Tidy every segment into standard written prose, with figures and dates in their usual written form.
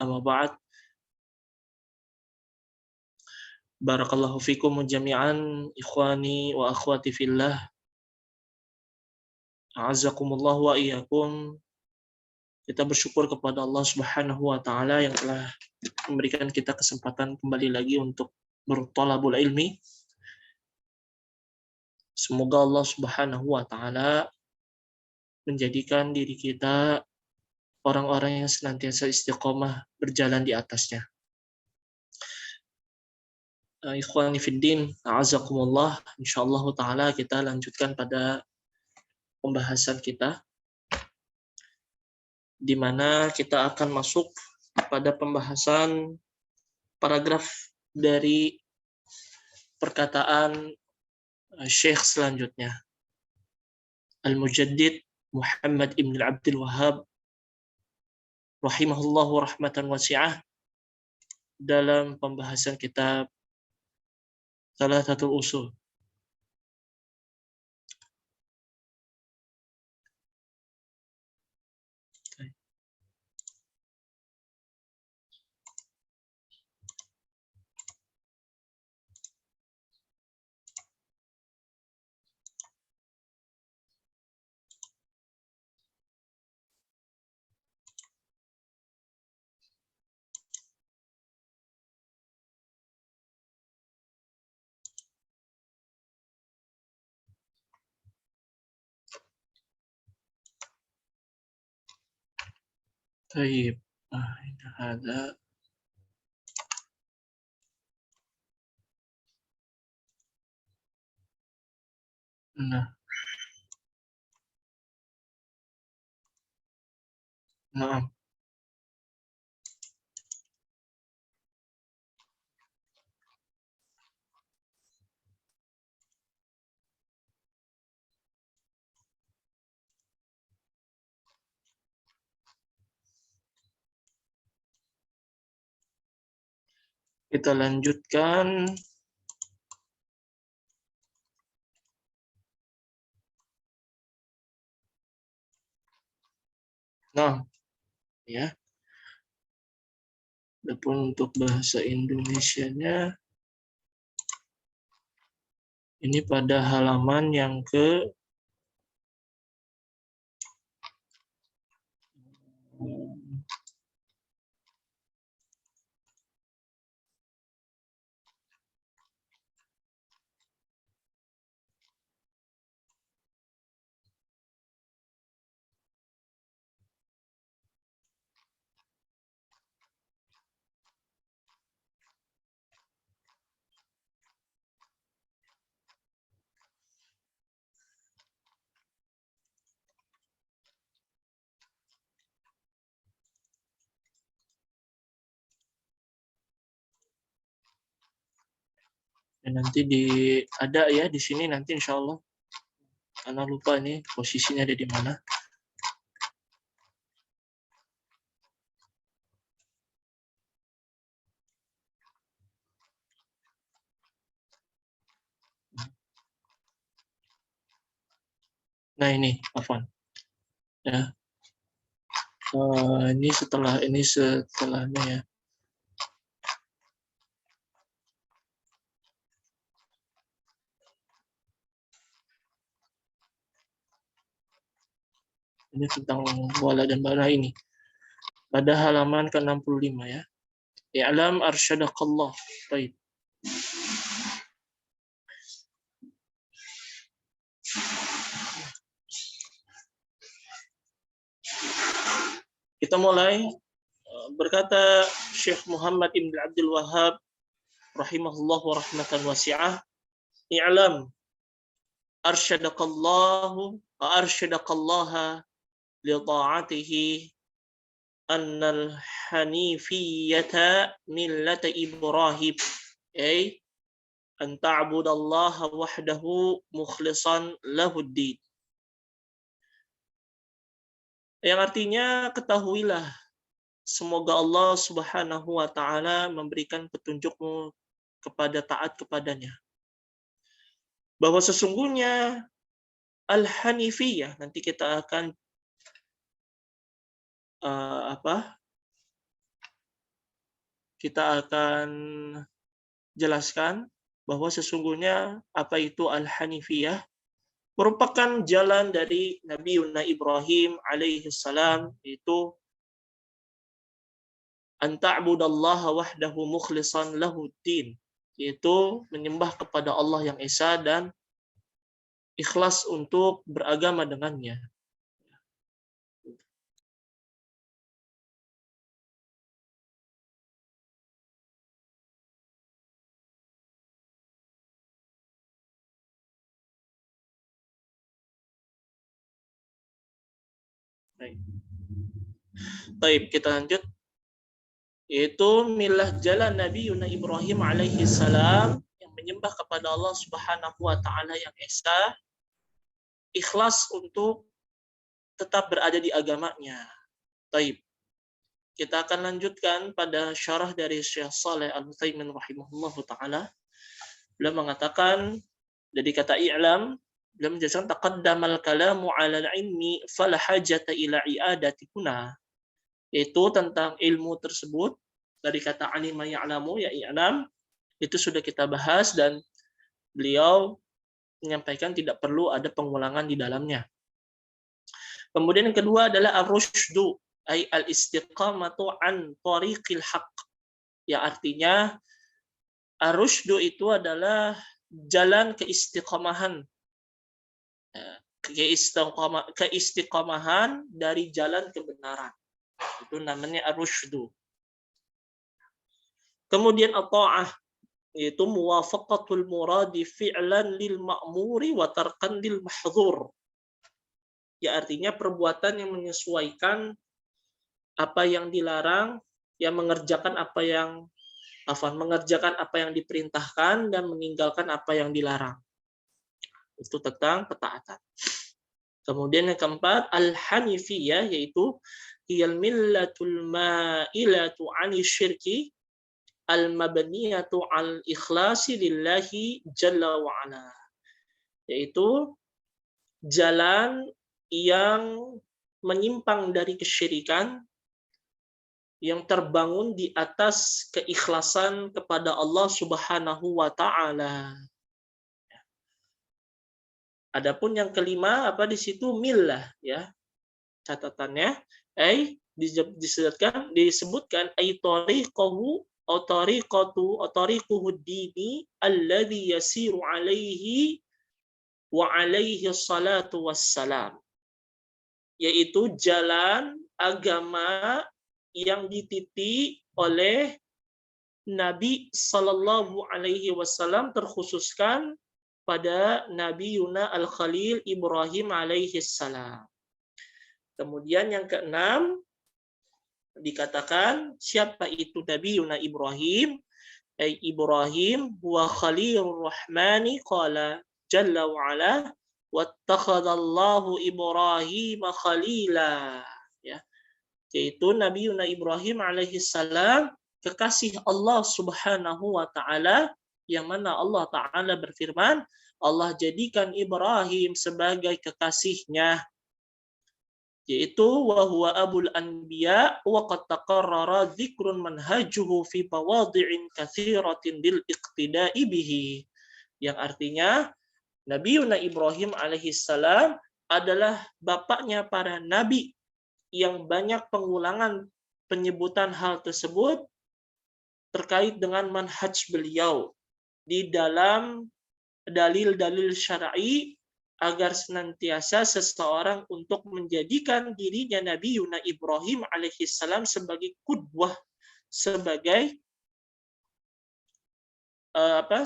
Amma ba'd. Barakallahu fikum jami'an ikhwani wa akhwati fillah. A'azzakumullah wa iyyakum. Kita bersyukur kepada Allah Subhanahu wa taala yang telah memberikan kita kesempatan kembali lagi untuk berthalabul ilmi. Semoga Allah Subhanahu wa taala menjadikan diri kita orang-orang yang senantiasa istiqomah berjalan di atasnya. Ikhwani fiddin, a'azzakumullah. Insyaallah taala kita lanjutkan pada pembahasan kita, di mana kita akan masuk pada pembahasan paragraf dari perkataan Syekh selanjutnya, Al-Mujaddid Muhammad ibn Abdul Wahhab rahimahullahu rahmatan wasi'ah, dalam pembahasan kitab Thalathatul Usul. Baik, ada. Nah, kita lanjutkan. Nah, ya. Adapun untuk bahasa Indonesianya ini pada halaman yang ke nanti ada ya di sini nanti insya Allah. Karena lupa ini posisinya ada di mana. Nah ini, afwan. Ya. Ini setelahnya ya. Ini tentang wala dan bara ini. Pada halaman ke-65 ya. I'lam arsyadakallah. Baik. Kita mulai. Berkata Syekh Muhammad ibn Abdul Wahhab rahimahullah wa rahmatan wasi'ah, i'lam arsyadakallahu wa arsyadakallaha li ta'atihi annal hanifiyata millata Ibrahim, ay an ta'budallaha wahdahu mukhlishan lahuddin. Yang artinya, ketahuilah, semoga Allah Subhanahu wa taala memberikan petunjukmu kepada taat kepadanya, bahwa sesungguhnya al-hanifiyah, nanti kita akan kita akan jelaskan bahwa sesungguhnya apa itu Al-Hanifiyah merupakan jalan dari Nabi Yuna Ibrahim alaihi salam, yaitu an ta'budallaha wahdahu mukhlishan lahuddin, yaitu menyembah kepada Allah yang esa dan ikhlas untuk beragama dengannya. Baik, kita lanjut. Yaitu milah jalan Nabi Yuna Ibrahim alaihi salam yang menyembah kepada Allah Subhanahu wa taala yang esa, ikhlas untuk tetap berada di agamanya. Baik. Kita akan lanjutkan pada syarah dari Syekh Shalih Al-Utsaimin rahimahullahu taala. Beliau mengatakan dari kata i'lam, beliau menjelaskan taqaddamal kalamu 'ala al-'ilmi fala hajata ila i'adati kuna. Itu tentang ilmu tersebut dari kata alima ya'lamu ya i'lam, itu sudah kita bahas dan beliau menyampaikan tidak perlu ada pengulangan di dalamnya. Kemudian yang kedua adalah ar-rusydu ay al-istiqamatu an tariqil haqq. Ya artinya ar-rusydu itu adalah jalan keistiqomahan. Keistiqomahan dari jalan kebenaran. Itu namanya ar-rusydu. Kemudian at-ta'ah yaitu muwafaqatul muradi fi'lan lil ma'muri wa tarkan lil mahdhur. Ya artinya perbuatan yang menyesuaikan apa yang dilarang, yang mengerjakan apa yang diperintahkan dan meninggalkan apa yang dilarang. Itu tentang ketaatan. Kemudian yang keempat, al-hanifiyah yaitu hiyal millatul ma'ilatu 'ani syirki al-mabniyatu al-ikhlasi lillahi jalla wa ala. Yaitu jalan yang menyimpang dari kesyirikan, yang terbangun di atas keikhlasan kepada Allah Subhanahu wa taala. Adapun yang kelima apa di situ millah ya. Catatannya disebutkan ay tariqahu atau tariquhu dini alladhi yasiru alaihi wa alaihi salatu wassalam. Yaitu jalan agama yang dititi oleh Nabi Sallallahu Alaihi Wasallam, terkhususkan pada Nabi Yuna Al-Khalil Ibrahim alaihi salam. Kemudian yang keenam dikatakan siapa itu Nabi Yuna Ibrahim? Ay Ibrahim huwa Khalilur Rahmani qala jalla wa ala wattakhadallahu Ibrahim khalila. Ya. Yaitu Nabi Yuna Ibrahim alaihi salam kekasih Allah Subhanahu wa taala, yang mana Allah taala berfirman, Allah jadikan Ibrahim sebagai kekasihnya, yaitu wa huwa abul anbiya wa qad taqarrara dzikrun manhajuhu fi mawadhi'in katsiratin lil iqtida'i bihi, yang artinya Nabi Yuna Ibrahim alaihi salam adalah bapaknya para nabi, yang banyak pengulangan penyebutan hal tersebut terkait dengan manhaj beliau di dalam dalil-dalil syar'i, agar senantiasa seseorang untuk menjadikan dirinya Nabi Yuna Ibrahim alaihissalam sebagai qudwah, sebagai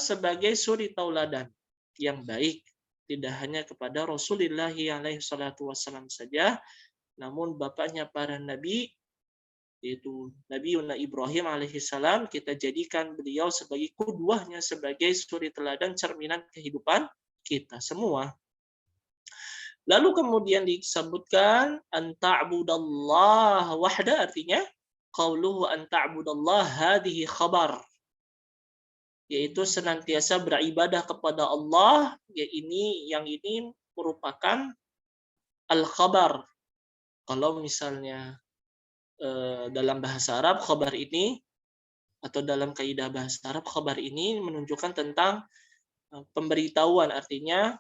sebagai suri tauladan yang baik, tidak hanya kepada Rasulullah alaihi salatu wasallam saja, namun bapaknya para nabi, yaitu Nabi Yuna Ibrahim alaihissalam, kita jadikan beliau sebagai qudwahnya, sebagai suri teladan cerminan kehidupan kita semua. Lalu kemudian disebutkan an ta'budallah wahda, artinya qauluhu an ta'budallah hadhihi khabar, yaitu senantiasa beribadah kepada Allah, yang ini merupakan al-khabar. Kalau misalnya dalam bahasa Arab, khabar ini atau dalam kaidah bahasa Arab khabar ini menunjukkan tentang pemberitahuan, artinya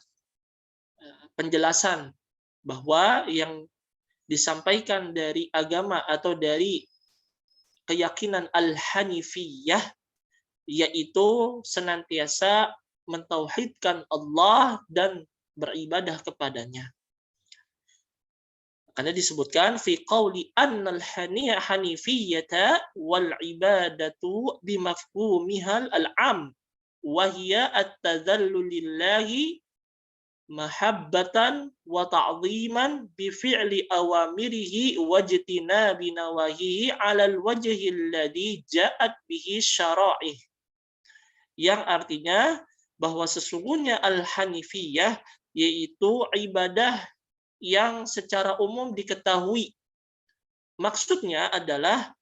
penjelasan bahwa yang disampaikan dari agama atau dari keyakinan al-hanifiyah yaitu senantiasa mentauhidkan Allah dan beribadah kepadanya. Karena disebutkan fi qauli annal hanifiyata wal ibadatu bimafhumihal al-am wa hiya at-tadhallul lillahi mahabbatan wa ta'dhiman bi fi'li awamirihi wajtinabi nawahihi 'alal wajhi alladhi ja'at bihi syara'ih. Yang artinya bahwa sesungguhnya al-hanifiyah yaitu ibadah yang secara umum diketahui. Maksudnya adalah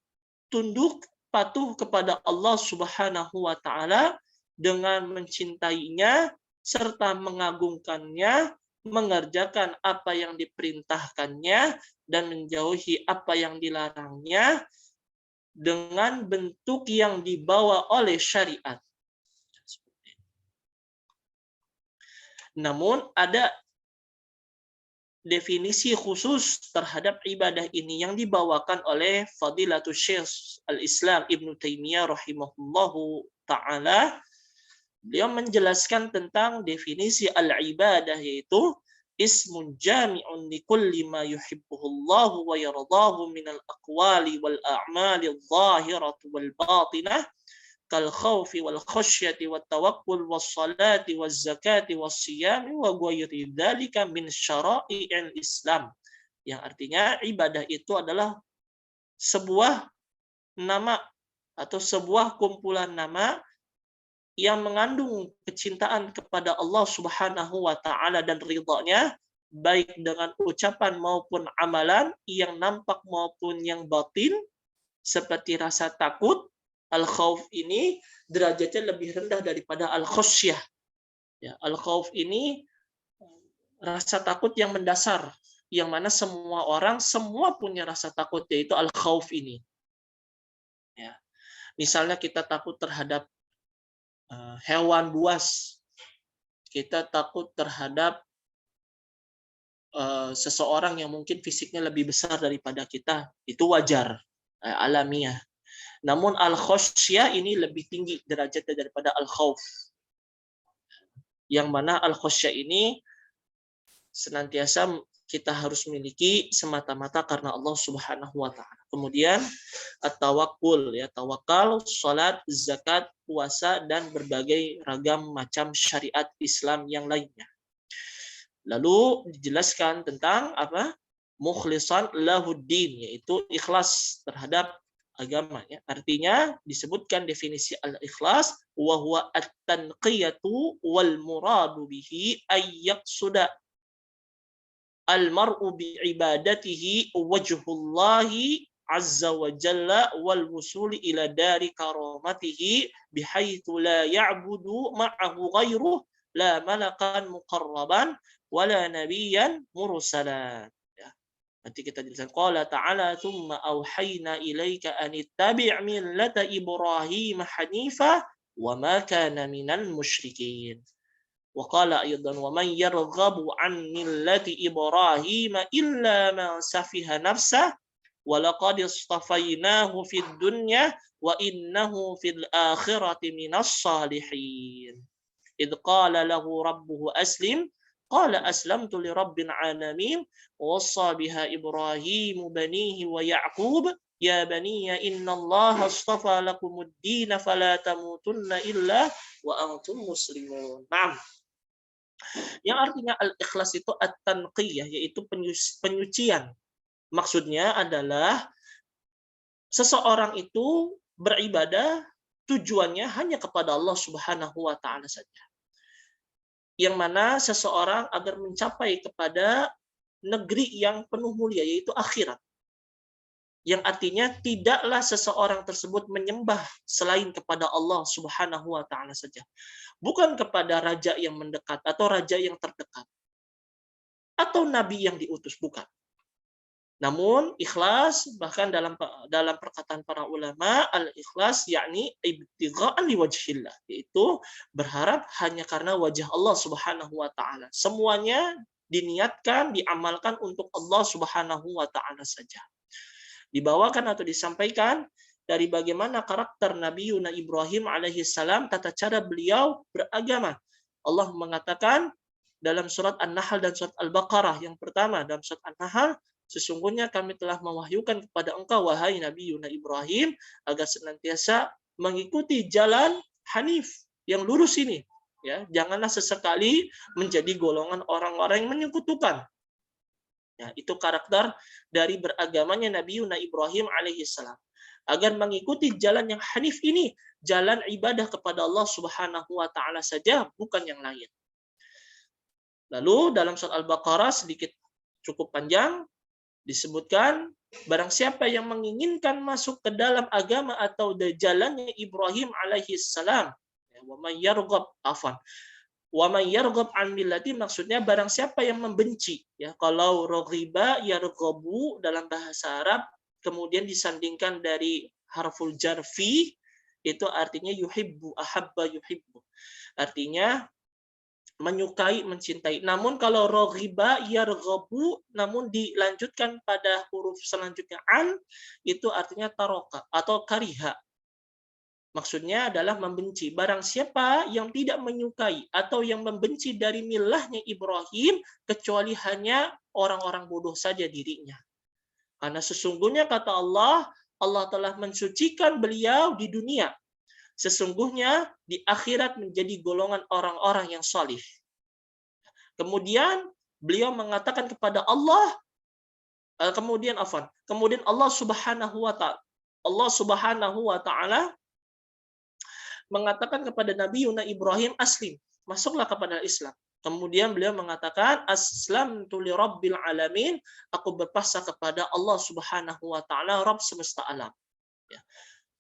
tunduk patuh kepada Allah Subhanahu wa taala dengan mencintainya serta mengagungkannya, mengerjakan apa yang diperintahkannya dan menjauhi apa yang dilarangnya dengan bentuk yang dibawa oleh syariat. Namun ada definisi khusus terhadap ibadah ini yang dibawakan oleh Fadilatul Syekh Al-Islam Ibnu Taimiyah rahimahullahu taala. Beliau menjelaskan tentang definisi al-ibadah yaitu ismun jami'un li kulli ma yuhibbuhullahu wa yardahu minal aqwali wal a'mali adh-dhahirati wal batinah kal khawfi wal khasyati wat tawakkul was salati waz zakati was siyami wa ghairi dzalika min syara'i'il Islam. Yang artinya ibadah itu adalah sebuah nama atau sebuah kumpulan nama yang mengandung kecintaan kepada Allah Subhanahu wa taala dan ridha-Nya baik dengan ucapan maupun amalan yang nampak maupun yang batin seperti rasa takut. Al-khauf ini derajatnya lebih rendah daripada al-khasyah. Ya, al-khauf ini rasa takut yang mendasar, yang mana semua orang semua punya rasa takut, yaitu al-khauf ini. Ya. Misalnya kita takut terhadap hewan buas, kita takut terhadap seseorang yang mungkin fisiknya lebih besar daripada kita, itu wajar, alamiah. Namun al-khasyah ini lebih tinggi derajatnya daripada al-khauf. Yang mana al-khasyah ini senantiasa kita harus miliki semata-mata karena Allah Subhanahu wa taala. Kemudian at-tawakkul, ya, tawakal, salat, zakat, puasa dan berbagai ragam macam syariat Islam yang lainnya. Lalu dijelaskan tentang apa? Mukhlishan lahuddin, yaitu ikhlas terhadap agamanya. Artinya disebutkan definisi al-ikhlas wa huwa at-tanqiyatu wal muradu bihi ay yaqsuda al-mar'u bi ibadatihi wajhullahi azza wa jalla wal wusuli ila dari karamatihi bihaitsu la ya'budu ma'ahu ghairuh la malakan muqarraban wala nabiyyan mursalan. Nanti kita jelaskan qala ta'ala tsumma auhayna ilaika an ittabi' millata Ibrahim hanifa wa ma kana minal musyrikin. Wa qala aidan wa man yarghabu an millati Ibrahim illa man safiha nafsah wa laqad istafainahu fid dunya wa innahu fil akhirati minas salihin. Idh qala lahu rabbuhu aslim قال أسلمت لرب العالمين ووصى بها إبراهيم بنيه ويعقوب يا بني إن الله اصطفى لكم الدين فلا تموتن إلا وأنتم مسلمون. Naam. Yang artinya al-ikhlas itu at-tanqiyah, yaitu penyucian. Maksudnya adalah seseorang itu beribadah tujuannya hanya kepada Allah Subhanahu wa taala saja. Yang mana seseorang agar mencapai kepada negeri yang penuh mulia, yaitu akhirat. Yang artinya tidaklah seseorang tersebut menyembah selain kepada Allah Subhanahu wa taala saja. Bukan kepada raja yang mendekat atau raja yang terdekat. Atau nabi yang diutus, bukan. Namun ikhlas bahkan dalam perkataan para ulama, al-ikhlas yakni ibtigha'an liwajhillah, yaitu berharap hanya karena wajah Allah Subhanahu wa taala. Semuanya diniatkan, diamalkan untuk Allah Subhanahu wa taala saja. Dibawakan atau disampaikan dari bagaimana karakter Nabi Yuna Ibrahim alaihi salam, tata cara beliau beragama. Allah mengatakan dalam surat An-Nahl dan surat Al-Baqarah. Yang pertama dalam surat An-Nahl, sesungguhnya kami telah mewahyukan kepada engkau wahai Nabi Yuna Ibrahim agar senantiasa mengikuti jalan hanif yang lurus ini, ya, janganlah sesekali menjadi golongan orang-orang yang menyekutukan. Ya, itu karakter dari beragamanya Nabi Yuna Ibrahim alaihi salam. Agar mengikuti jalan yang hanif ini, jalan ibadah kepada Allah Subhanahu wa taala saja, bukan yang lain. Lalu dalam surat Al-Baqarah sedikit cukup panjang disebutkan, barang siapa yang menginginkan masuk ke dalam agama atau jalannya Ibrahim alaihi salam, wa may yarghab wa may yarghab an millati, maksudnya barang siapa yang membenci, ya. Kalau raghiba yarghabu dalam bahasa Arab kemudian disandingkan dari harful jarfi, itu artinya yuhibbu, ahabba yuhibbu, artinya menyukai, mencintai. Namun kalau raghiba yarghabu namun dilanjutkan pada huruf selanjutnya an, itu artinya taroka atau kariha. Maksudnya adalah membenci. Barang siapa yang tidak menyukai atau yang membenci dari milahnya Ibrahim, kecuali hanya orang-orang bodoh saja dirinya. Karena sesungguhnya kata Allah, Allah telah mensucikan beliau di dunia. Sesungguhnya di akhirat menjadi golongan orang-orang yang salih. Kemudian beliau mengatakan kepada Allah, kemudian Allah Subhanahu wa taala mengatakan kepada Nabi Yuna Ibrahim, aslim, masuklah kepada Islam. Kemudian beliau mengatakan, aslamtu li rabbil alamin, aku berpasrah kepada Allah Subhanahu wa taala, Rabb semesta alam. Ya.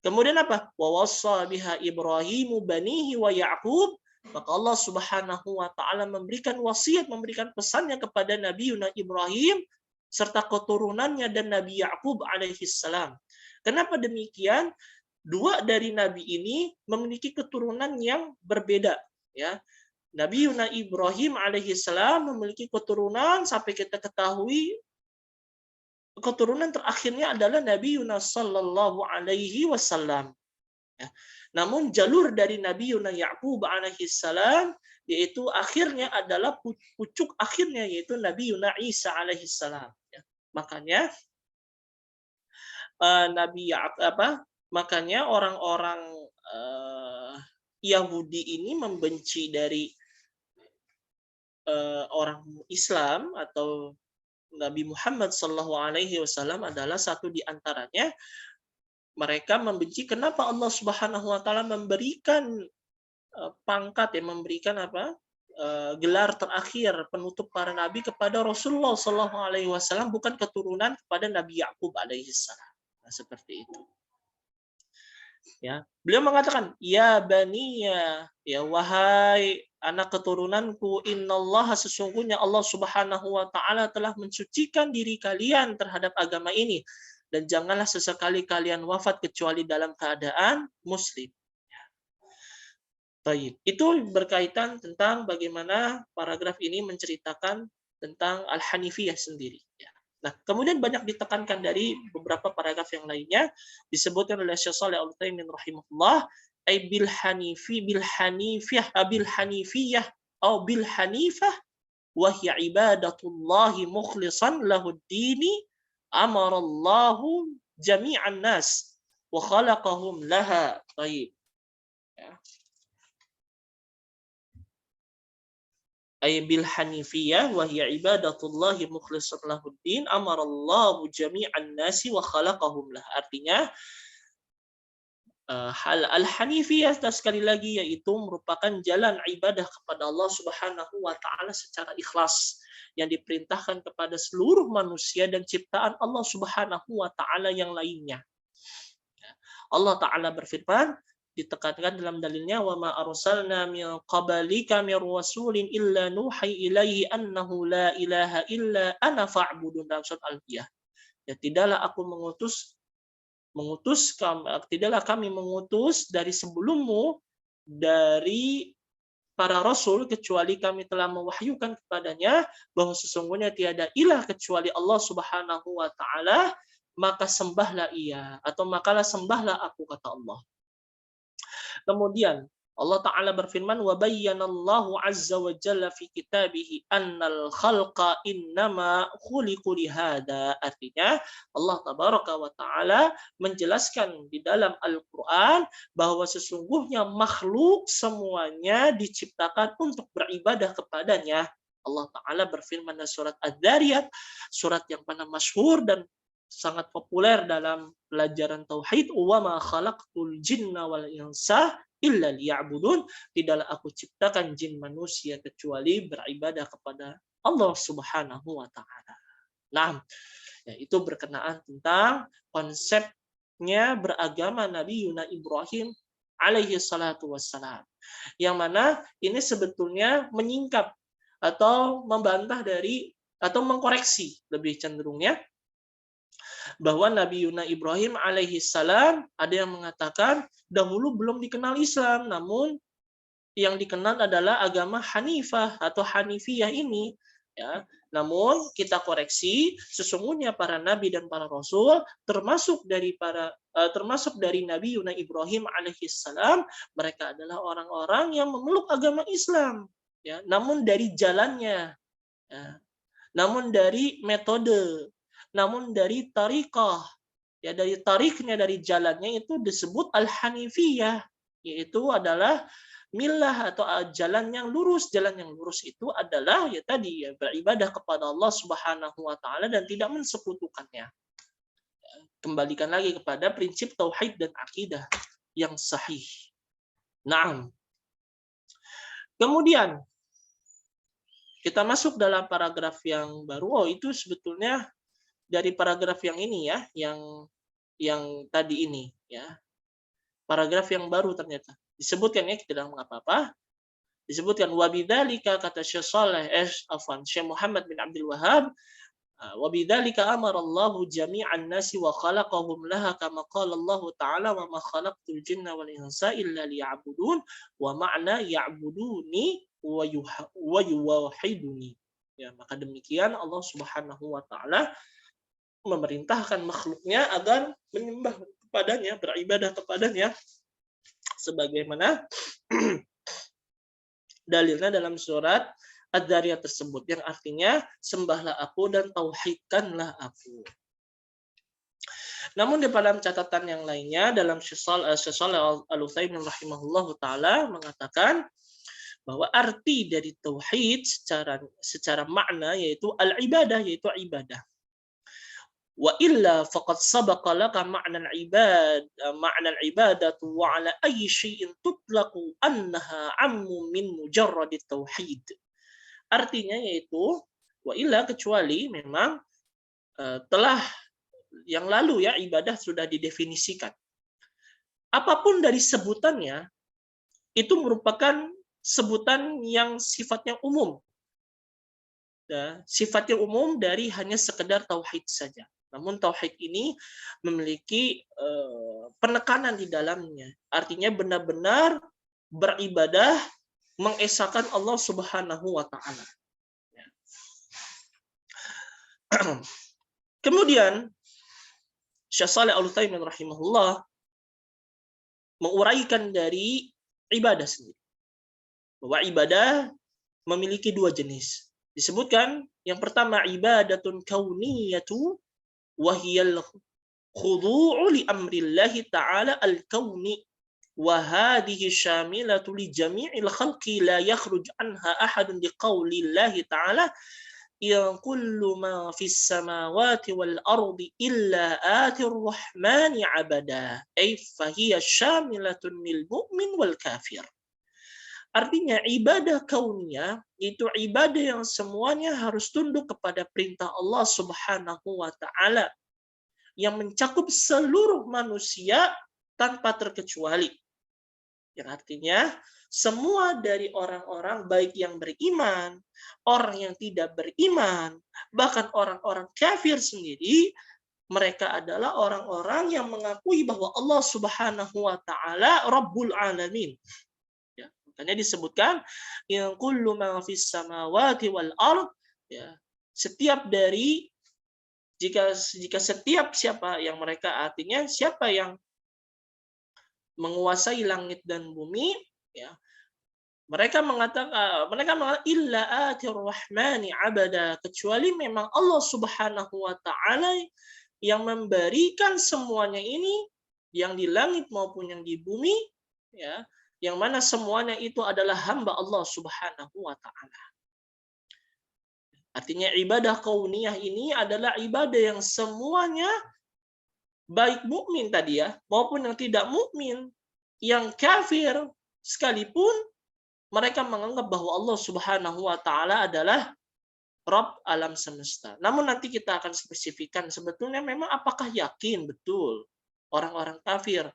Kemudian apa? Wa wassa biha Ibrahimu banihi wa Ya'qub. Maka Allah Subhanahu wa taala memberikan wasiat, memberikan pesannya kepada Nabi Yuna Ibrahim serta keturunannya dan Nabi Ya'qub alaihi salam. Kenapa demikian? Dua dari nabi ini memiliki keturunan yang berbeda, ya. Nabi Yuna Ibrahim alaihi salam memiliki keturunan sampai kita ketahui keturunan terakhirnya adalah Nabi Yunus sallallahu alaihi wasallam. Ya. Namun jalur dari Nabi Yuna Ya'qub alaihi salam yaitu akhirnya adalah pucuk akhirnya yaitu Nabi Yuna Isa alaihi salam. Ya. Makanya makanya orang-orang Yahudi ini membenci dari orang Islam atau Nabi Muhammad Shallallahu Alaihi Wasallam adalah satu di antaranya. Mereka membenci kenapa Allah Subhanahu Wa Taala memberikan pangkat, ya, memberikan gelar terakhir penutup para nabi kepada Rasulullah Shallallahu Alaihi Wasallam, bukan keturunan kepada Nabi Yakub alaihi salam. Nah, seperti itu. Ya, beliau mengatakan, ya baniya, ya wahai anak keturunanku, innallaha, sesungguhnya Allah Subhanahu wa taala telah mensucikan diri kalian terhadap agama ini, dan janganlah sesekali kalian wafat kecuali dalam keadaan muslim. Ya. Baik, itu berkaitan tentang bagaimana paragraf ini menceritakan tentang al-hanifiyah sendiri, ya. Nah, kemudian banyak ditekankan dari beberapa paragraf yang lainnya, disebutkan oleh Syekh Shalih Al-Utsaimin rahimahullah, ay bil hanifiyah atau bil hanifah wa hiya ibadatullahi mukhlishan lahu ad-dini amarallahu jami'an nas wa khalaqahum laha. Baik. Ya. Ay bil hanifiyah wa hiya ibadatullahi mukhlishan lahuddin amarallahu jami'an nasi wa khalaqahum lah. Artinya hal al-hanifiyah sekali lagi yaitu merupakan jalan ibadah kepada Allah Subhanahu wa taala secara ikhlas yang diperintahkan kepada seluruh manusia dan ciptaan Allah Subhanahu wa taala yang lainnya. Allah taala berfirman, ditekankan dalam dalilnya, wa ma arsalna min qablika min rasulin illa nuhi ilaihi annahu la ilaha illa ana fa'budun, dalam surat Al-Anbiya. Ya, tidaklah tidaklah kami mengutus dari sebelummu dari para rasul kecuali kami telah mewahyukan kepadanya bahwa sesungguhnya tiada ilah kecuali Allah Subhanahu wa taala, maka sembahlah ia atau makalah sembahlah aku, kata Allah. Kemudian Allah Ta'ala berfirman, wa bayyanallahu azza wa jalla fi kitabihi annal khalqa innama khuliqu lihada. Artinya Allah Tabaraka wa Ta'ala menjelaskan di dalam Al-Quran bahwa sesungguhnya makhluk semuanya diciptakan untuk beribadah kepadanya. Allah Ta'ala berfirman dalam surat Ad-Dariyat, surat yang mana masyhur dan sangat populer dalam pelajaran tauhid, wa ma khalaqtul jinna wal insa illa liya'budun, tidaklah aku ciptakan jin manusia kecuali beribadah kepada Allah Subhanahu wa taala. Nah, ya, itu berkenaan tentang konsepnya beragama Nabi Yuna Ibrahim alaihi salatu wassalam. Yang mana ini sebetulnya menyingkap atau membantah dari atau mengkoreksi lebih cenderungnya bahwa Nabi Yuna Ibrahim alaihi salam ada yang mengatakan dahulu belum dikenal Islam, namun yang dikenal adalah agama Hanifah atau Hanifiyah ini, ya. Namun kita koreksi, sesungguhnya para nabi dan para rasul termasuk dari Nabi Yuna Ibrahim alaihi salam, mereka adalah orang-orang yang memeluk agama Islam, ya. Namun dari jalannya, ya. Namun dari metode, namun dari tariqah, ya, dari tariknya, dari jalannya itu disebut al-hanifiyah, yaitu adalah milah atau jalan yang lurus. Jalan yang lurus itu adalah ya tadi, ya, beribadah kepada Allah Subhanahu wa taala dan tidak mensekutukannya. Kembalikan lagi kepada prinsip tauhid dan akidah yang sahih. Naam. Kemudian kita masuk dalam paragraf yang baru. Oh, itu sebetulnya dari paragraf yang ini, ya, yang tadi ini, ya. Paragraf yang baru ternyata disebutkan, ya, tidak mengapa-apa. Disebutkan wabidzalika, kata Syekh Saleh Syekh Muhammad bin Abdul Wahhab, wabidzalika amara Allahu jami'an nasi wa khalaqahum laha kama qala Allah ta'ala wa ma khalaqtul jinna wal insa illa liya'budun wa ma'na ya'buduni wa yuwahhiduni. Ya, maka demikian Allah Subhanahu wa taala memerintahkan makhluknya agar menyembah kepadanya, beribadah kepadanya, sebagaimana dalilnya dalam surat Ad-Dariyat tersebut, yang artinya sembahlah aku dan tauhidkanlah aku. Namun di dalam catatan yang lainnya, dalam Syekh Shalih Al-Utsaimin rahimahullahu taala mengatakan bahwa arti dari tauhid secara makna yaitu al-ibadah, yaitu ibadah. Wa illa faqad sabaqa laka ma'na al-ibadatu wa 'ala ayyi syai'in tutlaqu annaha 'ammu min mujarrad tauhid. Artinya yaitu wa illa, kecuali memang telah yang lalu, ya, ibadah sudah didefinisikan. Apapun dari sebutannya itu merupakan sebutan yang sifatnya umum. Ya, sifatnya umum dari hanya sekedar tauhid saja. Namun tauhid ini memiliki penekanan di dalamnya. Artinya benar-benar beribadah, mengesahkan Allah Subhanahu wa taala. Ya. Kemudian Syekh Shalih Al-Utsaimin rahimahullah menguraikan dari ibadah sendiri. Bahwa ibadah memiliki dua jenis. Disebutkan yang pertama ibadatun kauniyatu wa hiyal khudu'u li amrillahi ta'ala al-kauni wa hadhihi syamilatu li jami'il khalqi la yakhruj anha ahadun liqaulillahi ta'ala ya kullu ma fis samawati wal ardi illa atir rahmani 'abada ay fa hiya syamilatun lil mu'min wal kafir. Artinya ibadah kauniyah itu ibadah yang semuanya harus tunduk kepada perintah Allah Subhanahu wa taala yang mencakup seluruh manusia tanpa terkecuali. Yang artinya semua dari orang-orang baik yang beriman, orang yang tidak beriman, bahkan orang-orang kafir sendiri Mereka adalah orang-orang yang mengakui bahwa Allah Subhanahu wa taala Rabbul Alamin. Ya, makanya disebutkan yang kullu ma fis samawati wal ard, ya, setiap dari jika setiap siapa yang mereka, artinya siapa yang menguasai langit dan bumi, ya, mereka mengatakan illa atir rahmani abada, kecuali memang Allah Subhanahu wa taala yang memberikan semuanya ini, yang di langit maupun yang di bumi, ya, yang mana semuanya itu adalah hamba Allah Subhanahu wa taala. Artinya ibadah kauniyah ini adalah ibadah yang semuanya, baik mukmin tadi ya maupun yang tidak mukmin, yang kafir sekalipun, mereka menganggap bahwa Allah Subhanahu wa taala adalah Rabb alam semesta. Namun nanti kita akan spesifikkan sebetulnya memang apakah yakin betul orang-orang kafir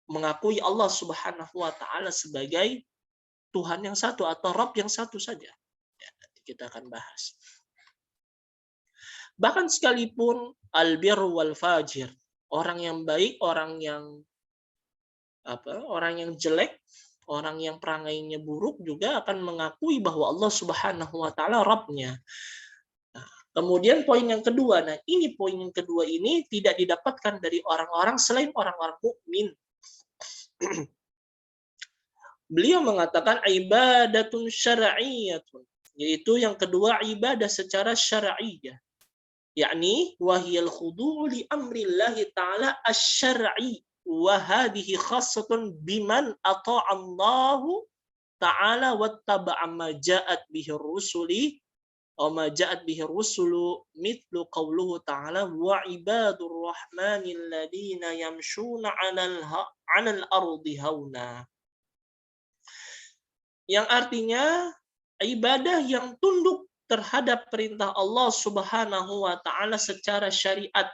mengakui Allah Subhanahu wa taala sebagai Tuhan yang satu atau Rabb yang satu saja. Ya, nanti kita akan bahas. Bahkan sekalipun albir wal fajir, orang yang baik, orang yang jelek, orang yang perangainya buruk juga akan mengakui bahwa Allah Subhanahu wa taala Rabb-nya. Nah, kemudian poin yang kedua, poin yang kedua ini tidak didapatkan dari orang-orang selain orang-orang mukmin. Beliau mengatakan ibadatun syar'iyyatun, yaitu yang kedua ibadah secara syar'iyyah, yakni wahiyal khudu'u li amrillahi ta'ala asy-syar'i wa hadhihi khassatun biman ata'a Allahu ta'ala wattaba'a ma ja'at bihi rusuli aw ma ja'at bihi rusulu mithlu qauluhu ta'ala wa ibadur rahmanil ladina yamshuna 'alal ardi hauna, yang artinya ibadah yang tunduk terhadap perintah Allah Subhanahu wa taala secara syariat,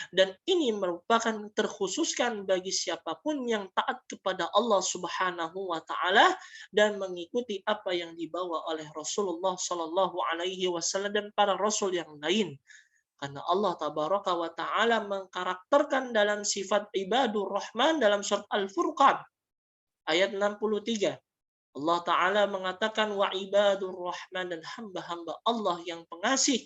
dan ini merupakan terkhususkan bagi siapapun yang taat kepada Allah Subhanahu wa taala dan mengikuti apa yang dibawa oleh Rasulullah Shallallahu alaihi wasallam dan para rasul yang lain. Karena Allah tabaraka wa taala mengkarakterkan dalam sifat ibadur rahman dalam surat Al-Furqan ayat 63. Allah Ta'ala mengatakan wa ibadur rahman, dan hamba-hamba Allah yang pengasih,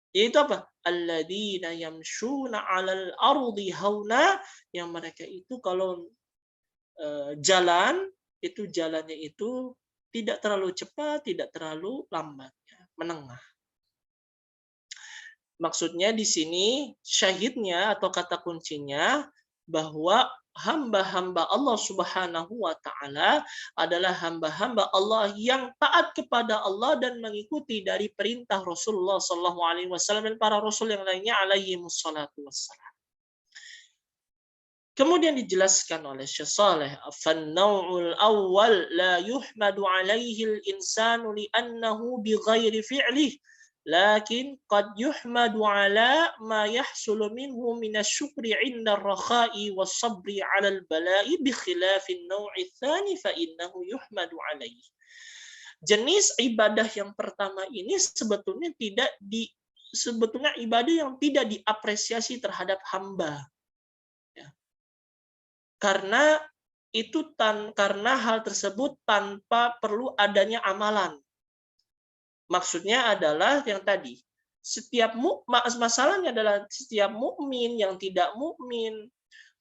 yaitu apa? Alladzina yamshuna 'alal ardi hauna, yang mereka itu kalau jalan, itu jalannya itu tidak terlalu cepat, tidak terlalu lambat, ya, menengah. Maksudnya di sini syahidnya atau kata kuncinya bahwa hamba-hamba Allah Subhanahu wa taala adalah hamba-hamba Allah yang taat kepada Allah dan mengikuti dari perintah Rasulullah sallallahu alaihi wasallam dan para rasul yang lainnya alaihi wassalatu wassalam. Kemudian dijelaskan oleh Syekh Shalih, "Fan-naw'ul awwal la yuhmadu 'alaihi al-insanu li'annahu bighairi fi'lihi, lakin qad yuhmadu 'ala ma yahsulu minhu minasyukri 'inda ar-rakha'i was-sabri 'ala al-bala'i bi khilafin naw'i tsani fa innahu yuhmadu 'alaihi." Jenis ibadah yang pertama ini sebetulnya ibadah yang tidak diapresiasi terhadap hamba. Karena hal tersebut tanpa perlu adanya amalan. Maksudnya adalah yang tadi, masalahnya adalah setiap mukmin, yang tidak mukmin,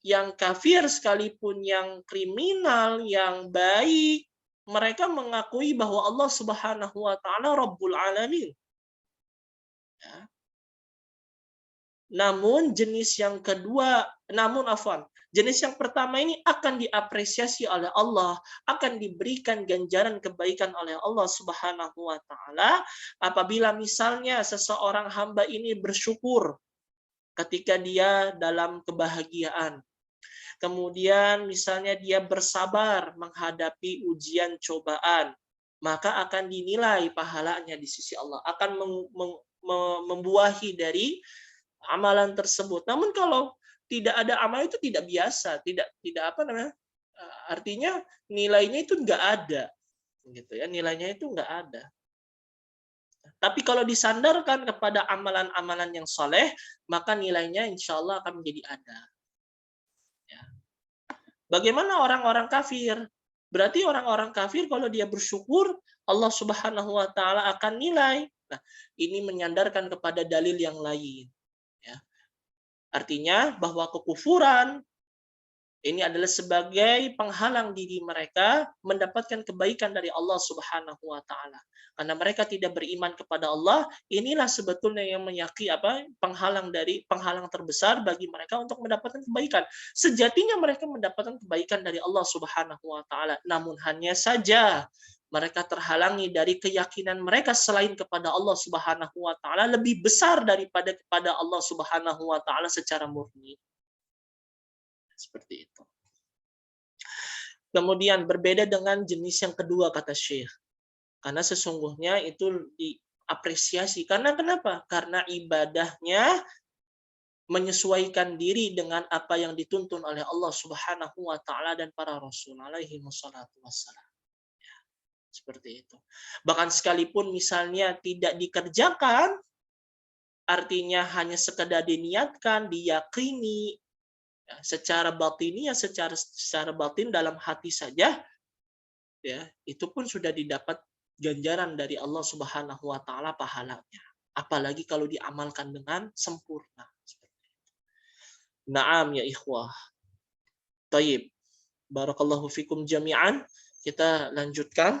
yang kafir sekalipun, yang kriminal, yang baik, mereka mengakui bahwa Allah Subhanahu wa taala Rabbul Alamin. Ya. Jenis yang pertama ini akan diapresiasi oleh Allah, akan diberikan ganjaran kebaikan oleh Allah Subhanahu wa taala apabila misalnya seseorang hamba ini bersyukur ketika dia dalam kebahagiaan. Kemudian misalnya dia bersabar menghadapi ujian cobaan, maka akan dinilai pahalanya di sisi Allah, akan membuahi dari amalan tersebut. Namun kalau tidak ada amal itu tidak biasa, artinya nilainya itu nggak ada, gitu ya, nilainya itu nggak ada. Tapi kalau disandarkan kepada amalan-amalan yang soleh, maka nilainya insya Allah akan menjadi ada. Ya. Bagaimana orang-orang kafir? Berarti orang-orang kafir kalau dia bersyukur, Allah Subhanahu wa taala akan nilai. Nah, ini menyandarkan kepada dalil yang lain, ya. Artinya bahwa kekufuran ini adalah sebagai penghalang diri mereka mendapatkan kebaikan dari Allah Subhanahu wa taala. Karena mereka tidak beriman kepada Allah, inilah sebetulnya yang penghalang terbesar bagi mereka untuk mendapatkan kebaikan. Sejatinya mereka mendapatkan kebaikan dari Allah Subhanahu wa taala, namun hanya saja mereka terhalangi dari keyakinan mereka selain kepada Allah Subhanahu wa taala lebih besar daripada kepada Allah Subhanahu wa taala secara murni. Seperti itu. Kemudian berbeda dengan jenis yang kedua, kata Syekh. Karena sesungguhnya itu diapresiasi. Karena kenapa? Karena ibadahnya menyesuaikan diri dengan apa yang dituntun oleh Allah Subhanahu wa taala dan para rasul alaihi wassalatu wassalam. Ya, seperti itu. Bahkan sekalipun misalnya tidak dikerjakan, artinya hanya sekedar diniatkan, diyakini, secara batiniah, secara batin dalam hati saja, ya, itu pun sudah didapat ganjaran dari Allah Subhanahu wa taala pahalanya. Apalagi kalau diamalkan dengan sempurna. Naam ya ikhwah. Taib. Barakallahu fikum jami'an. Kita lanjutkan.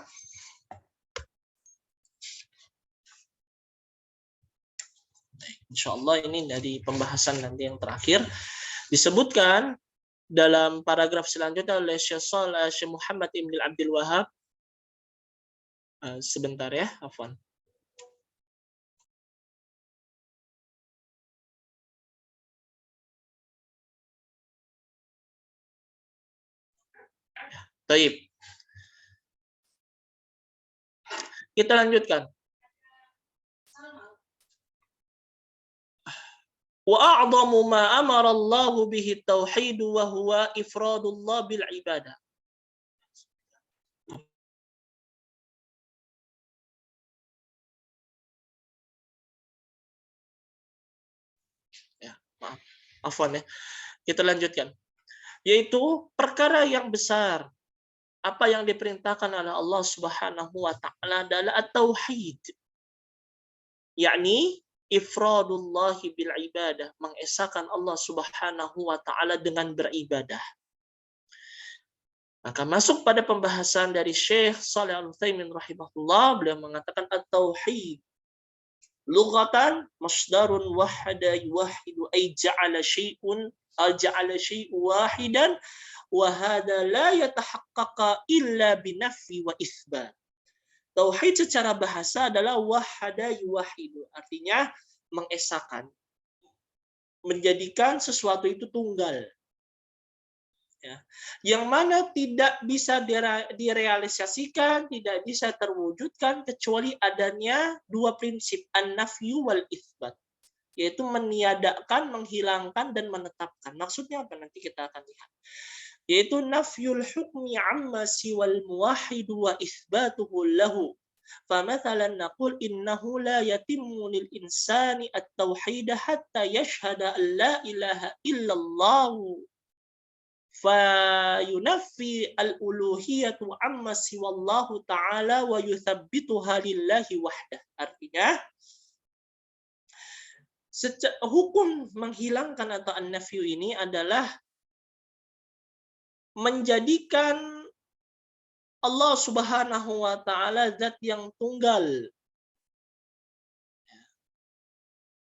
Insyaallah ini dari pembahasan nanti yang terakhir. Disebutkan dalam paragraf selanjutnya oleh Syekh Muhammad Ibn Abdul Wahab. Sebentar ya, afwan. Baik. Kita lanjutkan. Wa a'dhamu ma amara Allah bihi tauhid wa huwa ifradullah bil ibadah. Ya, maaf. Afwan ya. Kita lanjutkan. Yaitu perkara yang besar. Apa yang diperintahkan oleh Allah Subhanahu wa taala adalah at-tauhid. Yakni ifradullahi bil ibadah, mengesahkan Allah Subhanahu wa taala dengan beribadah. Maka masuk pada pembahasan dari Syekh Shalih Al-Utsaimin rahimahullah, beliau mengatakan at-tauhid lughatan masdarun wahada yuwahidu ay ja'ala syai'un wahidan wa hada la yatahaqqaqa illa binafyi wa itsbat. Tauhid secara bahasa adalah wahada yuwahidu, artinya mengesahkan, menjadikan sesuatu itu tunggal. Ya. Yang mana tidak bisa direalisasikan, tidak bisa terwujudkan kecuali adanya dua prinsip, an-nafyu wal itsbat, yaitu meniadakan, menghilangkan, dan menetapkan. Maksudnya apa? Nanti kita akan lihat. Yaitu nafyul hukmi amma siwal muwahhidu wa itsbatuhu lahu. فمثلا نقول إنه لا يتم للإنسان التوحيد حتى يشهد أن لا إله إلا الله فينفي الألوهية عما سوى الله تعالى ويثبتها لله وحده. Artinya hukum menghilangkan atau an-nafyu ini adalah menjadikan Allah Subhanahu wa taala zat yang tunggal,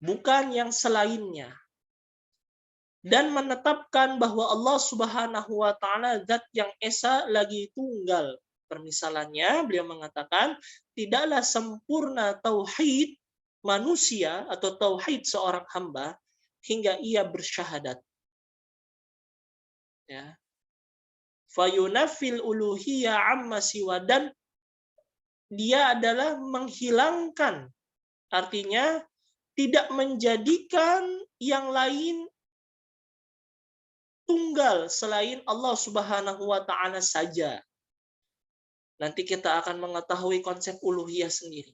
bukan yang selainnya, dan menetapkan bahwa Allah Subhanahu wa taala zat yang esa lagi tunggal. Permisalannya beliau mengatakan tidaklah sempurna tauhid manusia atau tauhid seorang hamba hingga ia bersyahadat. Ya. Fayunafil uluhiyya amma siwa, dan dia adalah menghilangkan, artinya tidak menjadikan yang lain tunggal selain Allah Subhanahu wa taala saja. Nanti kita akan mengetahui konsep uluhiyah sendiri.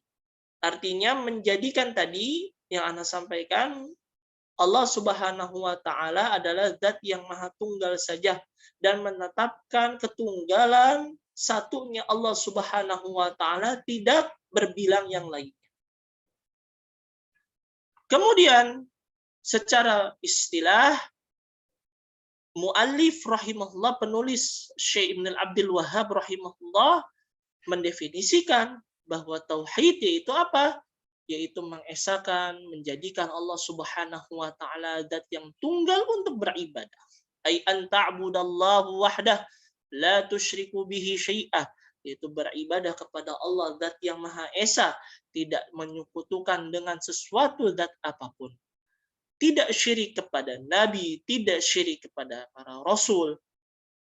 Artinya menjadikan tadi yang Anda sampaikan, Allah Subhanahu wa taala adalah zat yang maha tunggal saja dan menetapkan ketunggalan satunya Allah Subhanahu wa taala, tidak berbilang yang lain. Kemudian secara istilah muallif rahimahullah, penulis Syekh Ibn Abdul Wahhab rahimahullah mendefinisikan bahwa tauhid yaitu apa? Yaitu mengesahkan, menjadikan Allah Subhanahu wa taala zat yang tunggal untuk beribadah. Ai an ta'budallahu wahdah la tusyriku bihi syai'ah, yaitu beribadah kepada Allah zat yang Maha Esa, tidak menyekutukan dengan sesuatu zat apapun. Tidak syirik kepada nabi, tidak syirik kepada para rasul,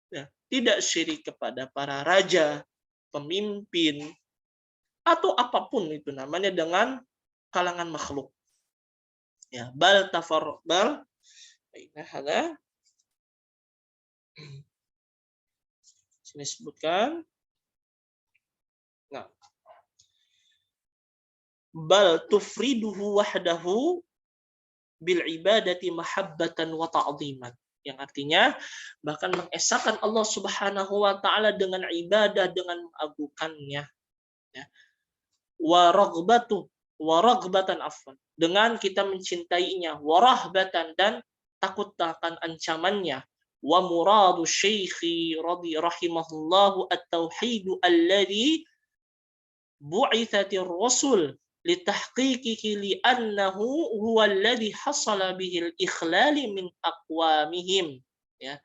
ya, tidak syirik kepada para raja, pemimpin, atau apapun itu namanya dengan kalangan makhluk. Ya, bal ada sini sebutkan. Nah, bal tufriduhu wahdahu bil ibadati mahabbatan wa ta'ziman. Yang artinya bahkan mengesahkan Allah Subhanahu wa taala dengan ibadah, dengan mengagungkannya. Ya. Wa raghbatan afwan, dengan kita mencintainya, wa rahbatan, dan takut akan ancamannya. Wa muradu syekhi rahimahullahu at-tauhid alladhi bu'itsatir rasul litahqiqihi li'annahu huwa alladhi hasala bihil ikhlali min aqwamihim. Ya,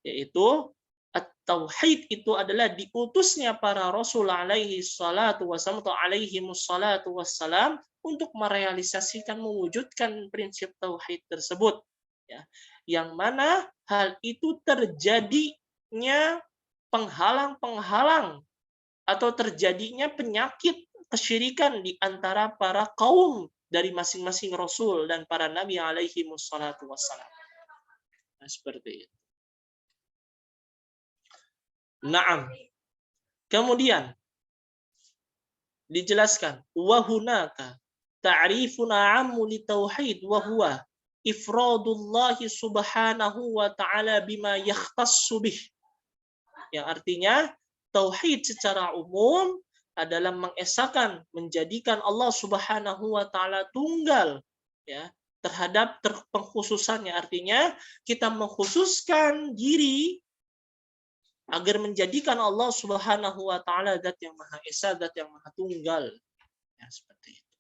yaitu at-tauhid itu adalah diutusnya para rasul alaihi salatu wassalam atau alaihimus salatu wassalam untuk merealisasikan, mewujudkan prinsip tauhid tersebut, ya, yang mana hal itu terjadinya penghalang-penghalang atau terjadinya penyakit kesyirikan di antara para kaum dari masing-masing rasul dan para nabi alaihimus salatu wassalam. Nah, seperti itu. Naam. Kemudian dijelaskan wa hunaka ta'rifun 'ammu li tauhid wa huwa ifradullah subhanahu wa ta'ala bima yakhtassu bih. Yang artinya tauhid secara umum adalah mengesahkan, menjadikan Allah Subhanahu wa taala tunggal, ya, terhadap pengkhususannya. Artinya kita mengkhususkan diri agar menjadikan Allah Subhanahu wa taala zat yang Maha Esa, zat yang Maha Tunggal. Ya, seperti itu.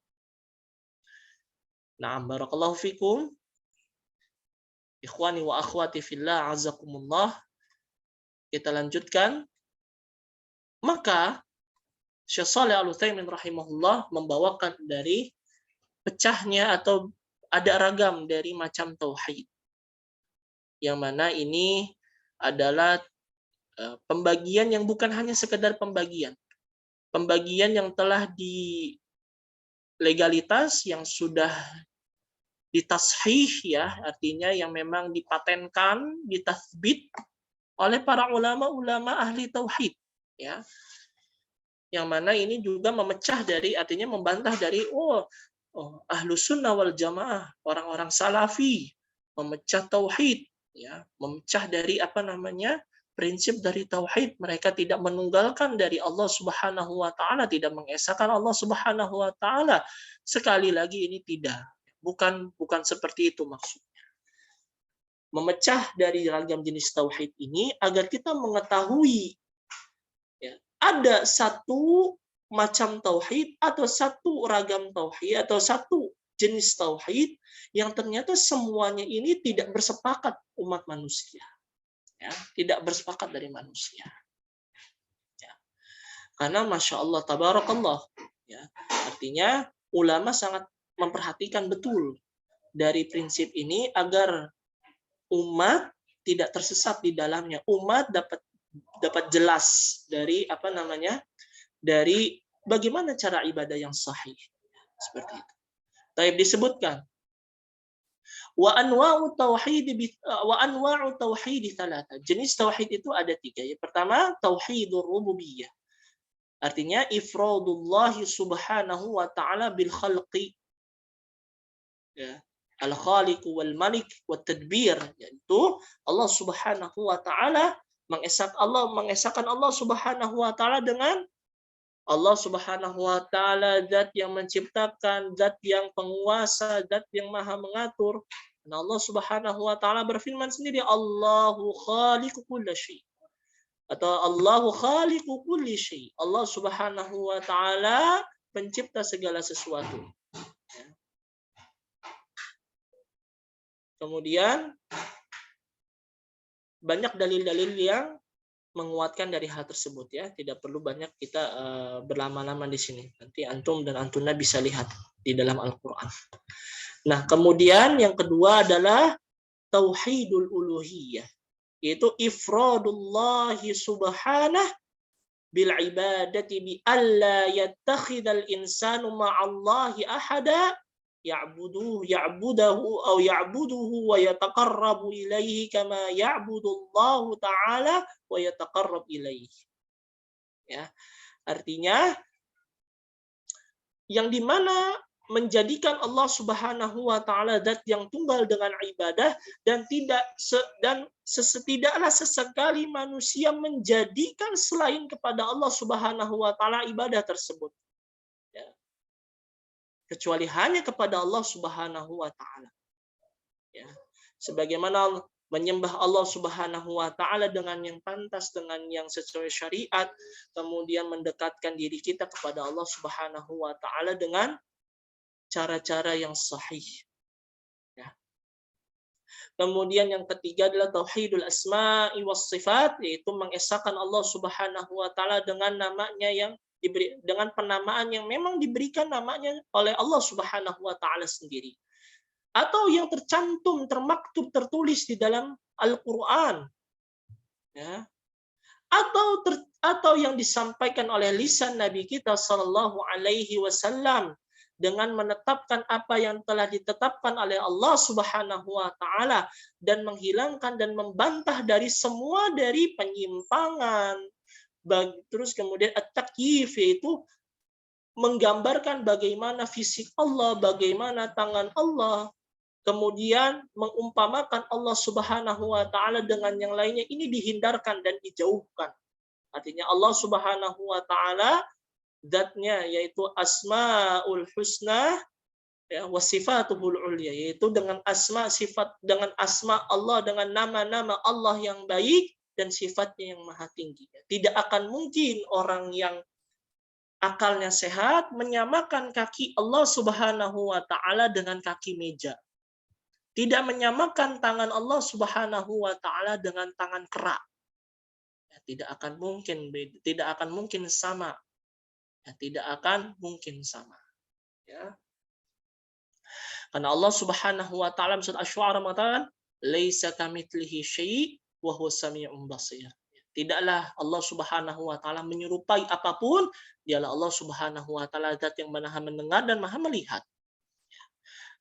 Na'am, barakallahu fikum. Ikhwani wa akhwati fillah, azakumullah. Kita lanjutkan. Maka Syekh Shalih Al-Utsaimin rahimahullah membawakan dari pecahnya atau ada ragam dari macam tauhid. Yang mana ini adalah pembagian yang bukan hanya sekedar pembagian. Pembagian yang telah di legalitas, yang sudah ditashih, ya, artinya yang memang dipatenkan, ditathbit oleh para ulama-ulama ahli tauhid, ya. Yang mana ini juga memecah dari, artinya membantah dari ahlus sunnah wal jamaah, orang-orang salafi, memecah tauhid, ya, memecah dari prinsip dari tauhid. Mereka tidak menunggalkan dari Allah Subhanahu wa taala, tidak mengesahkan Allah Subhanahu wa taala. Sekali lagi ini tidak, bukan seperti itu maksudnya. Memecah dari ragam jenis tauhid ini agar kita mengetahui, ya, ada satu macam tauhid atau satu ragam tauhid atau satu jenis tauhid yang ternyata semuanya ini tidak bersepakat umat manusia. Ya, tidak bersepakat dari manusia. Ya. Karena masya Allah, tabarakallah, ya, artinya ulama sangat memperhatikan betul dari prinsip ini agar umat tidak tersesat di dalamnya. Umat dapat jelas dari dari bagaimana cara ibadah yang sahih. Seperti itu. Taib disebutkan wa anwa'u tauhid thalatha. Jenis tauhid itu ada 3. Yang pertama tauhidur rububiyah. Artinya ifradullah subhanahu wa ta'ala bil khalqi. Ya. Al-Khaliq wal Malik wat Tadbir, yaitu Allah Subhanahu wa taala mengesahkan Allah Subhanahu wa taala dengan Allah Subhanahu wa taala zat yang menciptakan, zat yang penguasa, zat yang maha mengatur. Dan Allah Subhanahu wa taala berfirman sendiri, Allahu khaliqu kulli syai. Atau Allahu khaliqu kulli syai. Allah Subhanahu wa taala pencipta segala sesuatu. Kemudian banyak dalil-dalil yang menguatkan dari hal tersebut ya. Tidak perlu banyak kita berlama-lama di sini. Nanti antum dan antuna bisa lihat di dalam Al-Qur'an. Nah, kemudian yang kedua adalah tauhidul uluhiyah, yaitu ifradullahi subhanah bil ibadati bi alla yattakhidal insanu ma'allahi ahada ya'buduhu wa yataqarrabu ilaihi kama ya'budullahu ta'ala wa yataqarrab ilaihi. Ya. Artinya yang dimana menjadikan Allah Subhanahu wa taala zat yang tunggal dengan ibadah dan tidaklah sesekali manusia menjadikan selain kepada Allah Subhanahu wa taala ibadah tersebut. Ya. Kecuali hanya kepada Allah Subhanahu wa taala. Ya. Sebagaimana menyembah Allah Subhanahu wa taala dengan yang pantas, dengan yang sesuai syariat, kemudian mendekatkan diri kita kepada Allah Subhanahu wa taala dengan cara-cara yang sahih. Ya. Kemudian yang ketiga adalah tauhidul asma'i was sifat, yaitu mengesahkan Allah Subhanahu wa taala dengan namanya yang diberi, dengan penamaan yang memang diberikan namanya oleh Allah Subhanahu wa taala sendiri. Atau yang tercantum, termaktub, tertulis di dalam Al-Qur'an. Ya. Atau yang disampaikan oleh lisan Nabi kita sallallahu alaihi wasallam dengan menetapkan apa yang telah ditetapkan oleh Allah Subhanahu wa taala dan menghilangkan dan membantah dari semua dari penyimpangan. Terus kemudian at-takyif, yaitu menggambarkan bagaimana fisik Allah, bagaimana tangan Allah, kemudian mengumpamakan Allah Subhanahu wa taala dengan yang lainnya, ini dihindarkan dan dijauhkan. Artinya Allah Subhanahu wa taala zatnya yaitu asmaul husna ya, wasifatuhul ulya, yaitu dengan asma sifat, dengan asma Allah, dengan nama-nama Allah yang baik dan sifatnya yang maha tinggi. Tidak akan mungkin orang yang akalnya sehat menyamakan kaki Allah Subhanahu wa taala dengan kaki meja. Tidak menyamakan tangan Allah Subhanahu wa taala dengan tangan kera. Ya, tidak akan mungkin sama. Ya, tidak akan mungkin sama. Ya. Karena Allah Subhanahu wa taala dalam surat Asy-Syu'ara mengatakan, "Laisa kamitslihi syai' wa huwas samii'un basir." Tidaklah Allah Subhanahu wa taala menyerupai apapun, dialah Allah Subhanahu wa taala zat yang maha mendengar dan maha melihat.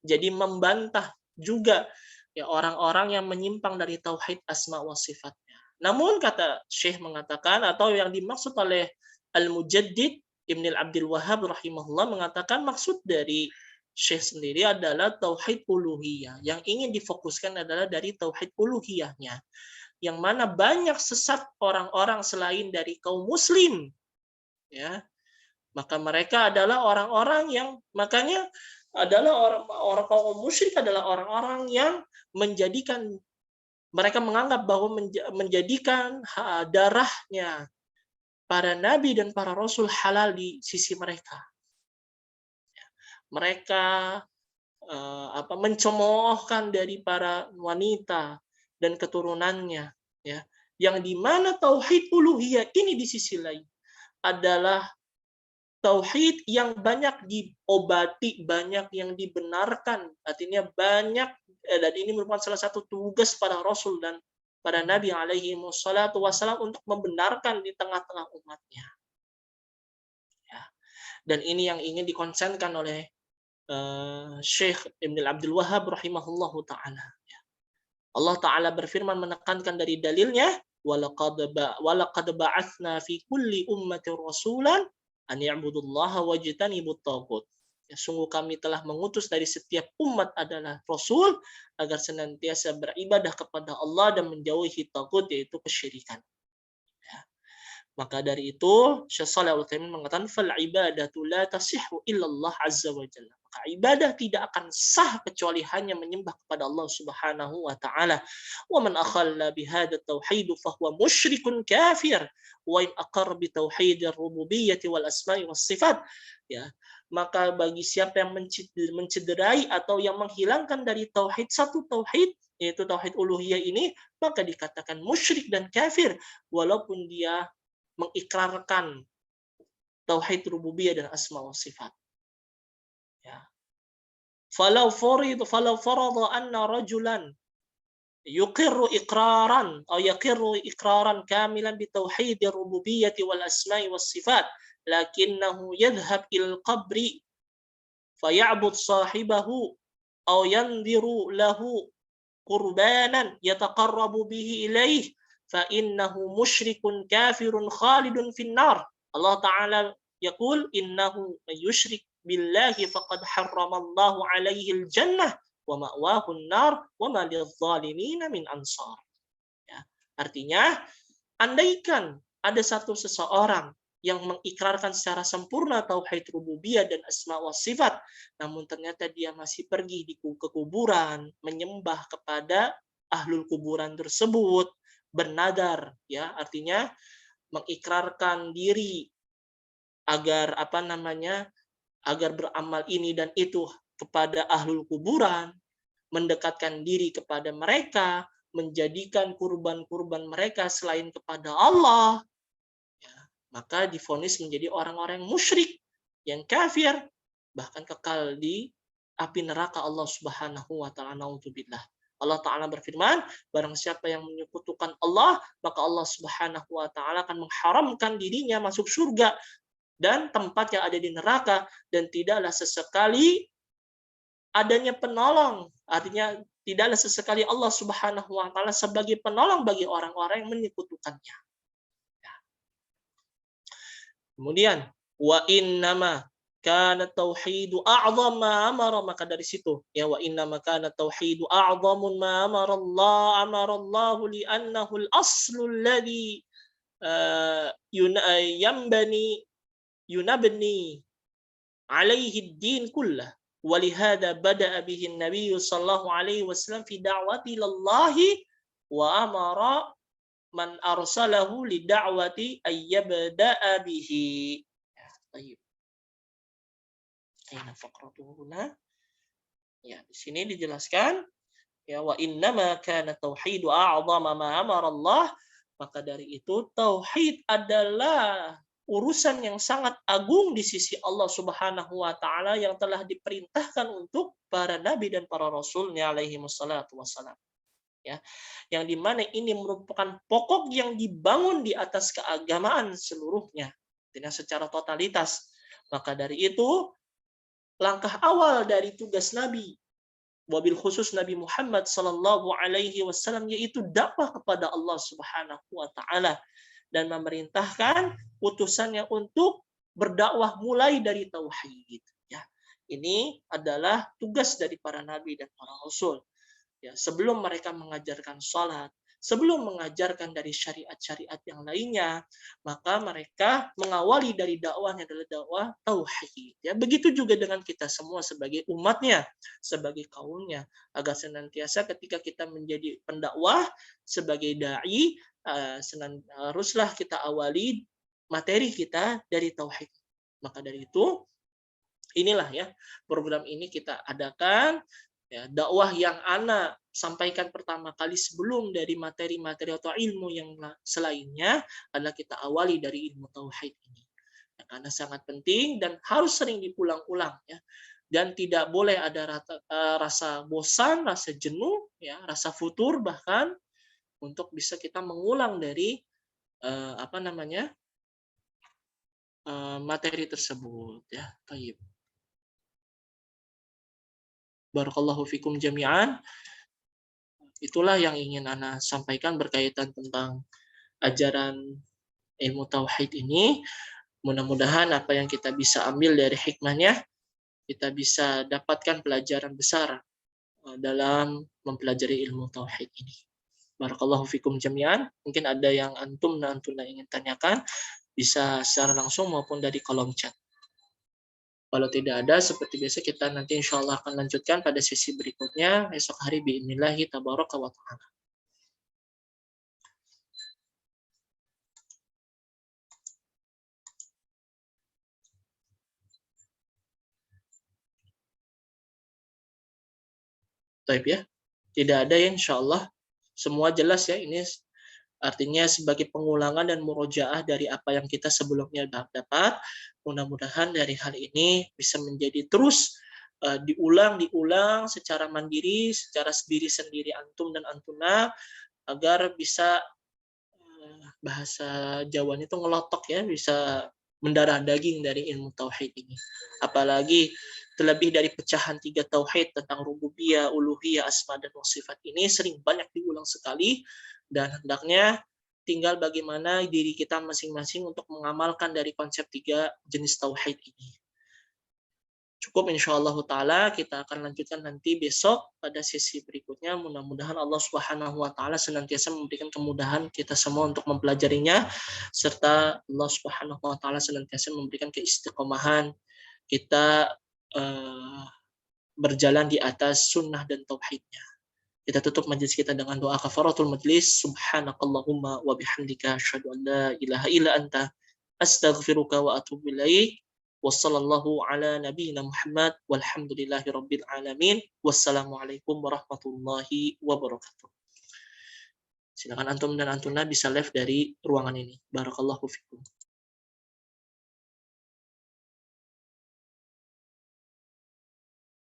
Jadi membantah juga ya orang-orang yang menyimpang dari tauhid asma wa sifatnya. Namun kata Syekh mengatakan, atau yang dimaksud oleh Al-Mujaddid Ibn Abdul Wahhab rahimahullah mengatakan, maksud dari Syekh sendiri adalah tauhid uluhiyah. Yang ingin difokuskan adalah dari tauhid uluhiyahnya, yang mana banyak sesat orang-orang selain dari kaum muslim. Ya. Maka mereka adalah orang-orang yang, makanya adalah orang kaum musyrik adalah orang-orang yang menjadikan, mereka menganggap bahwa menjadikan darahnya para nabi dan para rasul halal di sisi mereka. Mereka mencemoohkan dari para wanita dan keturunannya, ya, yang dimana tauhid uluhiyah ini di sisi lain adalah tauhid yang banyak diobati, banyak yang dibenarkan, artinya banyak, dan ini merupakan salah satu tugas para rasul dan para nabi alaihi wassalatu wassalam untuk membenarkan di tengah-tengah umatnya. Ya. Dan ini yang ingin dikonsenkan oleh Syekh Ibn Abdul Wahhab rahimahullahu ta'ala. Allah Ta'ala berfirman menekankan dari dalilnya, walaqad ba'atsna fi kulli ummatin rasulan an ya'budullaha wajtanibut taghut. Ya, sungguh kami telah mengutus dari setiap umat adalah Rasul agar senantiasa beribadah kepada Allah dan menjauhi tagut, yaitu kesyirikan. Ya. Maka dari itu, Syekh Shalih Al-Utsaimin mengatakan, fal ibadatu la tasihhu illallah azza wa jalla. Maka ibadah tidak akan sah kecuali hanya menyembah kepada Allah Subhanahu wa taala. Wa man akhalla bihadha tauhid fa huwa musyrikun kafir wa in aqarra bi tauhid ar-rububiyyah wal asma'i was sifat. Ya. Maka bagi siapa yang mencederai atau yang menghilangkan dari tauhid satu tauhid, yaitu tauhid uluhiyah ini, maka dikatakan musyrik dan kafir walaupun dia mengikrarkan tauhid rububiyah dan asma wa sifat. Ya. Falau farada anna rajulan yuqirru iqraran atau yaqirru iqraran kamilan bi tauhid rububiyyah wal asma'i was sifat lakinnahu yadhhab il qabri faya'bud sahibahu aw yandiru lahu qurbanan yataqarrabu bihi ilaih fa innahu musyrikun kafirun khalidun finnar. Allah Ta'ala yaqul innahu yusyrik billahi faqad harramallahu alaihi al-jannah wa ma'wahu an-nar wa ma lidh-dhalimin min ansar. Ya. Artinya, andaikan ada seseorang yang mengikrarkan secara sempurna tauhid rububiyah dan asma wa sifat, namun ternyata dia masih pergi ke kuburan, menyembah kepada ahlul kuburan tersebut, bernadar, ya, artinya mengikrarkan diri agar agar beramal ini dan itu kepada ahlul kuburan, mendekatkan diri kepada mereka, menjadikan kurban-kurban mereka selain kepada Allah, maka divonis menjadi orang-orang musyrik, yang kafir, bahkan kekal di api neraka Allah Subhanahu wa taala. Naudzubillah. Allah Ta'ala berfirman, barang siapa yang menyekutukan Allah, maka Allah Subhanahu wa taala akan mengharamkan dirinya masuk surga dan tempat yang ada di neraka, dan tidaklah sesekali adanya penolong. Artinya tidaklah sesekali Allah Subhanahu wa taala sebagai penolong bagi orang-orang yang menyekutukannya. Kemudian wa innama kana tauhidu a'zam ma amara, maka dari situ ya wa innama kana tauhidu a'zamun ma amara Allah li'annahu al-aslu alladhi yunabni alaihi ad-din kullah wa lihada bada'a bihi an-nabiy sallallahu alaihi wasallam fi da'wati ilallahi wa amara man arsalahu li da'wati ayyabda'a bihi. Ya, baik. Aina faqratuhu huna. Ya, di sini dijelaskan ya wa innama kana tauhidu a'zama ma amara Allah, maka dari itu tauhid adalah urusan yang sangat agung di sisi Allah Subhanahu wa taala yang telah diperintahkan untuk para nabi dan para rasulnya alaihi wassalatu wassalam. Ya, yang dimana ini merupakan pokok yang dibangun di atas keagamaan seluruhnya dengan secara totalitas. Maka dari itu langkah awal dari tugas Nabi, wabil khusus Nabi Muhammad Sallallahu Alaihi Wasallam, yaitu dakwah kepada Allah Subhanahu Wa Taala dan memerintahkan utusannya untuk berdakwah mulai dari tauhid. Ya, ini adalah tugas dari para nabi dan para rasul. Ya, sebelum mereka mengajarkan sholat, sebelum mengajarkan dari syariat-syariat yang lainnya, maka mereka mengawali dari dakwahnya adalah dakwah tauhid. Ya, begitu juga dengan kita semua sebagai umatnya, sebagai kaumnya, agar senantiasa ketika kita menjadi pendakwah sebagai dai, haruslah kita awali materi kita dari tauhid. Maka dari itu, inilah ya program ini kita adakan. Ya, dakwah yang ana sampaikan pertama kali sebelum dari materi-materi atau ilmu yang selainnya adalah kita awali dari ilmu tauhid ini. Ya, karena sangat penting dan harus sering diulang-ulang ya. Dan tidak boleh ada rasa bosan, rasa jenuh, ya, rasa futur bahkan untuk bisa kita mengulang dari materi tersebut ya. Baik. Barakallahu fikum jami'an. Itulah yang ingin Ana sampaikan berkaitan tentang ajaran ilmu tauhid ini. Mudah-mudahan apa yang kita bisa ambil dari hikmahnya, kita bisa dapatkan pelajaran besar dalam mempelajari ilmu tauhid ini. Barakallahu fikum jami'an. Mungkin ada yang antum dan antuna ingin tanyakan, bisa secara langsung maupun dari kolom chat. Kalau tidak ada, seperti biasa kita nanti insya Allah akan lanjutkan pada sesi berikutnya, esok hari bi'inillahi tabaraka wa ta'ala. Baik ya, tidak ada ya insya Allah. Semua jelas ya, ini artinya sebagai pengulangan dan murojaah dari apa yang kita sebelumnya dapat. Mudah-mudahan dari hal ini bisa menjadi terus diulang secara mandiri, secara sendiri-sendiri antum dan antuna, agar bisa bahasa Jawanya itu ngelotok ya, bisa mendarah daging dari ilmu tauhid ini. Apalagi terlebih dari pecahan 3 tauhid tentang rububiyah, uluhiyah, asma dan sifat ini sering banyak diulang sekali, dan hendaknya tinggal bagaimana diri kita masing-masing untuk mengamalkan dari konsep 3 jenis tauhid ini. Cukup insyaallah ta'ala, kita akan lanjutkan nanti besok pada sesi berikutnya. Mudah-mudahan Allah Subhanahu wa ta'ala senantiasa memberikan kemudahan kita semua untuk mempelajarinya, serta Allah Subhanahu wa ta'ala senantiasa memberikan keistiqomahan kita berjalan di atas sunnah dan tauhidnya. Kita tutup majlis kita dengan doa kafaratul majlis. Subhanakallahumma wa bihamdika asyhadu an la ilaha illa anta astaghfiruka wa atubu ilaik. Wassallallahu ala nabiyyina Muhammad walhamdulillahi rabbil alamin. Wassalamualaikum warahmatullahi wabarakatuh. Silakan antum dan antuna bisa live dari ruangan ini. Barakallahu fikum.